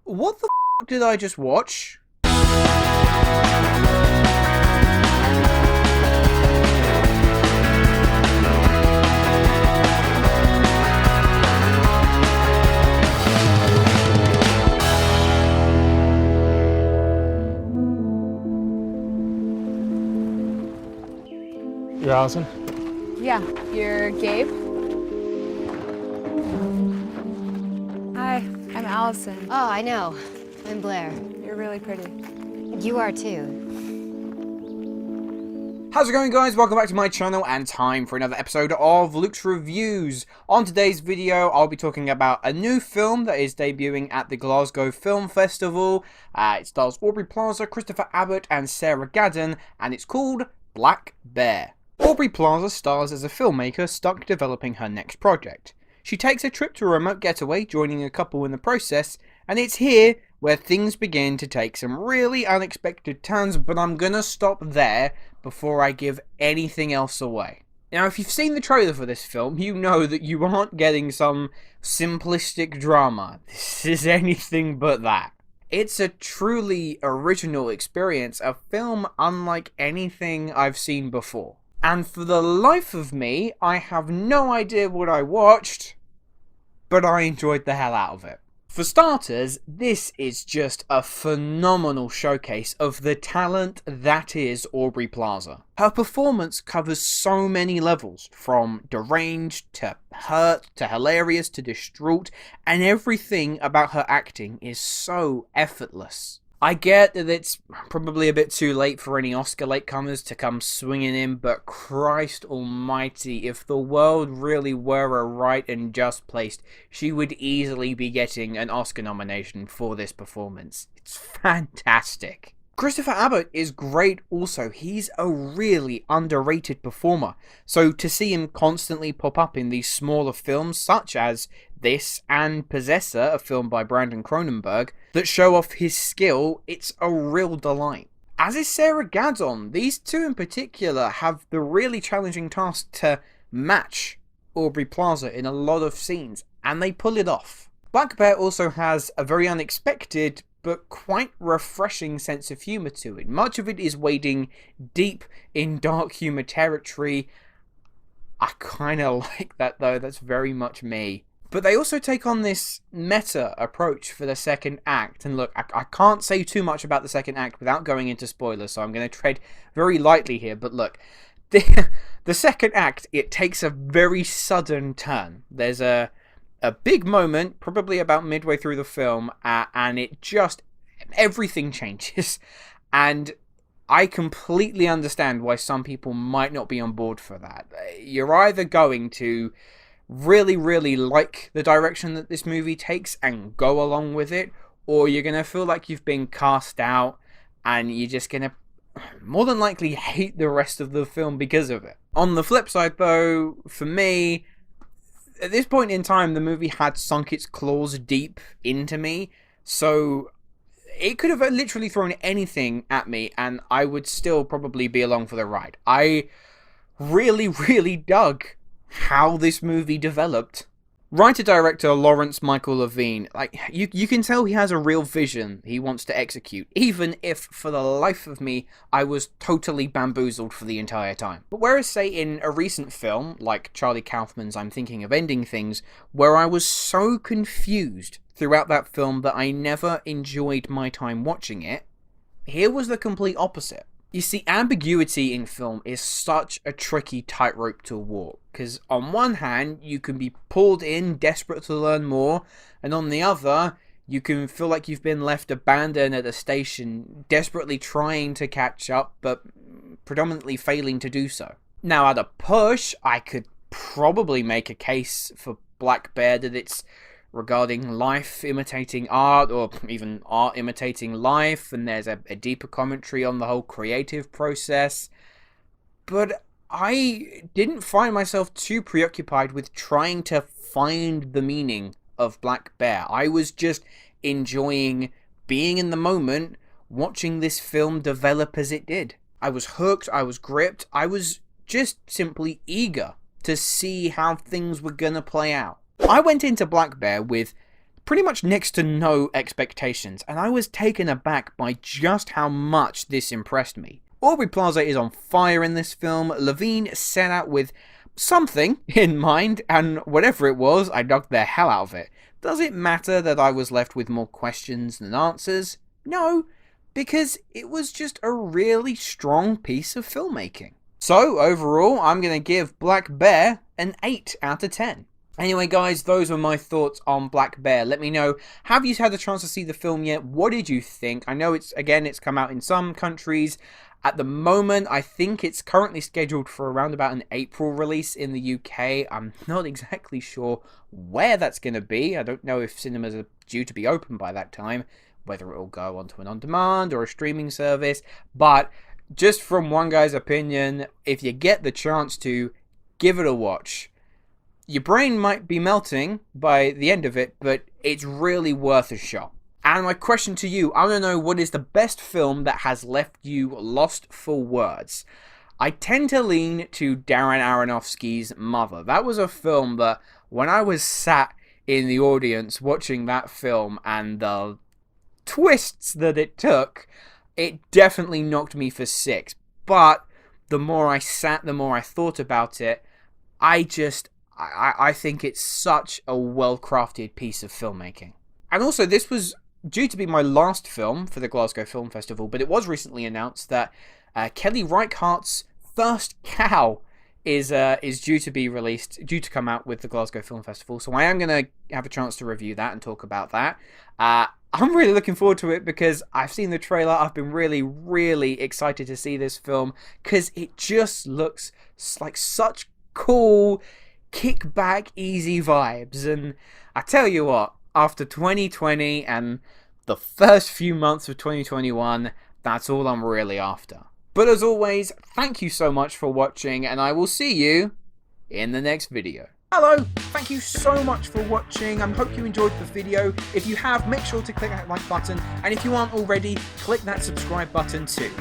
What the f*** did I just watch? You're Allison? Yeah, you're Gabe? Hi, I'm Allison. Oh, I know. I'm Blair. You're really pretty. You are too. How's it going, guys? Welcome back to my channel and time for another episode of Luke's Reviews. On today's video, I'll be talking about a new film that is debuting at the Glasgow Film Festival. It stars Aubrey Plaza, Christopher Abbott and Sarah Gadon, and it's called Black Bear. Aubrey Plaza stars as a filmmaker stuck developing her next project. She takes a trip to a remote getaway, joining a couple in the process, and it's here where things begin to take some really unexpected turns, but I'm gonna stop there before I give anything else away. Now, if you've seen the trailer for this film, you know that you aren't getting some simplistic drama. This is anything but that. It's a truly original experience, a film unlike anything I've seen before. And for the life of me, I have no idea what I watched, but I enjoyed the hell out of it. For starters, this is just a phenomenal showcase of the talent that is Aubrey Plaza. Her performance covers so many levels, from deranged to hurt to hilarious to distraught, and everything about her acting is so effortless. I get that it's probably a bit too late for any Oscar latecomers to come swinging in, but Christ almighty, if the world really were a right and just place, she would easily be getting an Oscar nomination for this performance. It's fantastic. Christopher Abbott is great also. He's a really underrated performer, so to see him constantly pop up in these smaller films such as this and Possessor, a film by Brandon Cronenberg, that show off his skill, it's a real delight. As is Sarah Gadon. These two in particular have the really challenging task to match Aubrey Plaza in a lot of scenes, and they pull it off. Black Bear also has a very unexpected but quite refreshing sense of humour to it. Much of it is wading deep in dark humour territory. I kind of like that though, that's very much me. But they also take on this meta approach for the second act. And look, I can't say too much about the second act without going into spoilers, so I'm going to tread very lightly here. But look, the second act, it takes a very sudden turn. There's a big moment, probably about midway through the film, and it just, everything changes. And I completely understand why some people might not be on board for that. You're either going to really like the direction that this movie takes and go along with it, or you're going to feel like you've been cast out and you're just going to more than likely hate the rest of the film because of it. On the flip side though, for me, at this point in time, the movie had sunk its claws deep into me, so it could have literally thrown anything at me and I would still probably be along for the ride. I really dug how this movie developed. Writer-director Lawrence Michael Levine, you can tell he has a real vision he wants to execute, even if, for the life of me, I was totally bamboozled for the entire time. But whereas, say, in a recent film, like Charlie Kaufman's I'm Thinking of Ending Things, where I was so confused throughout that film that I never enjoyed my time watching it, here was the complete opposite. You see, ambiguity in film is such a tricky tightrope to walk, because on one hand, you can be pulled in, desperate to learn more, and on the other, you can feel like you've been left abandoned at a station, desperately trying to catch up, but predominantly failing to do so. Now, at a push, I could probably make a case for Black Bear that it's regarding life imitating art, or even art imitating life, and there's a deeper commentary on the whole creative process. But I didn't find myself too preoccupied with trying to find the meaning of Black Bear. I was just enjoying being in the moment, watching this film develop as it did. I was hooked, I was gripped, I was just simply eager to see how things were gonna play out. I went into Black Bear with pretty much next to no expectations, and I was taken aback by just how much this impressed me. Aubrey Plaza is on fire in this film. Levine set out with something in mind, and whatever it was, I knocked the hell out of it. Does it matter that I was left with more questions than answers? No, because it was just a really strong piece of filmmaking. So, overall, I'm going to give Black Bear an 8 out of 10. Anyway, guys, those were my thoughts on Black Bear. Let me know, have you had the chance to see the film yet? What did you think? I know it's come out in some countries. At the moment, I think it's currently scheduled for around about an April release in the UK. I'm not exactly sure where that's going to be. I don't know if cinemas are due to be open by that time, whether it will go onto an on-demand or a streaming service. But just from one guy's opinion, if you get the chance to, give it a watch. Your brain might be melting by the end of it, but it's really worth a shot. And my question to you, I want to know, what is the best film that has left you lost for words? I tend to lean to Darren Aronofsky's Mother. That was a film that, when I was sat in the audience watching that film and the twists that it took, it definitely knocked me for 6. But the more I sat, the more I thought about it, I think it's such a well-crafted piece of filmmaking. And also, this was due to be my last film for the Glasgow Film Festival, but it was recently announced that Kelly Reichardt's First Cow is due to come out with the Glasgow Film Festival. So I am going to have a chance to review that and talk about that. I'm really looking forward to it because I've seen the trailer. I've been really, really excited to see this film because it just looks like such cool, kick-back, easy vibes. And I tell you what, after 2020 and the first few months of 2021, that's all I'm really after. But as always, thank you so much for watching, and I will see you in the next video. Hello, thank you so much for watching. I hope you enjoyed the video. If you have, make sure to click that like button, and if you aren't already, click that subscribe button too.